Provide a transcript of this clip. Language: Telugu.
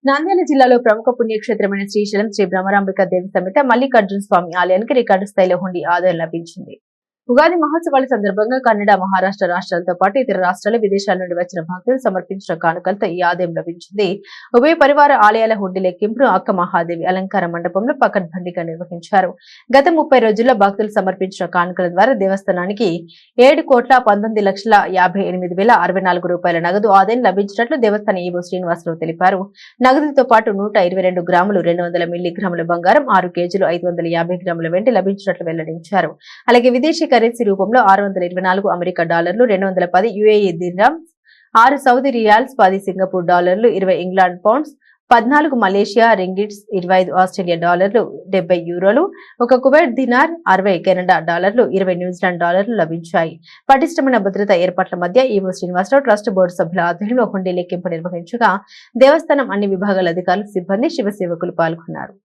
నంద్యాల జిల్లాలో ప్రముఖ పుణ్యక్షేత్రమైన శ్రీశైలం శ్రీ బ్రహ్మరాంబిక దేవి సమేత మల్లికార్జున స్వామి ఆలయానికి రికార్డు స్థాయిలో హుండీ ఆదాయం లభించింది. ఉగాది మహోత్సవాల సందర్భంగా కన్నడ, మహారాష్ట్ర రాష్ట్రాలతో పాటు ఇతర రాష్ట్రాల, విదేశాల నుండి వచ్చిన భక్తులు సమర్పించిన కానుకలతో ఈ ఆదాయం లభించింది. ఉభయ పరివార ఆలయాల హుండీ లెక్కింపును అక్క మహాదేవి అలంకార మండపంలో పకడ్బందీగా నిర్వహించారు. గత 30 రోజుల్లో భక్తులు సమర్పించిన కానుకల ద్వారా దేవస్థానానికి 7,19,58,064 రూపాయల నగదు ఆదాయం లభించినట్లు దేవస్థాన ఈవో శ్రీనివాసరావు తెలిపారు. నగదుతో పాటు 122 గ్రాములు 200 మిల్లీగ్రాముల బంగారం, 6 కేజీలు 550 గ్రాముల వెండి లభించినట్లు వెల్లడించారు. అలాగే విదేశీ కరెన్సీ రూపంలో 624 అమెరికా డాలర్లు, 210 UAE dirhams, 6 Saudi riyals, 10 Singapore డాలర్లు, 20 England pounds, 14 Malaysia ringgits, 25 Australia డాలర్లు, 70 యూరోలు, 1 కువైట్ దినార్, 60 కెనడా డాలర్లు, 20 న్యూజిలాండ్ డాలర్లు లభించాయి. పటిష్టమైన భద్రతా ఏర్పాట్ల మధ్య ఈవో శ్రీనివాసరావు ట్రస్ట్ బోర్డు సభ్యుల ఆధ్వర్యంలో హుండీ లెక్కింపు నిర్వహించగా దేవస్థానం అన్ని విభాగాల అధికారులు, సిబ్బంది, శివ సేవకులు పాల్గొన్నారు.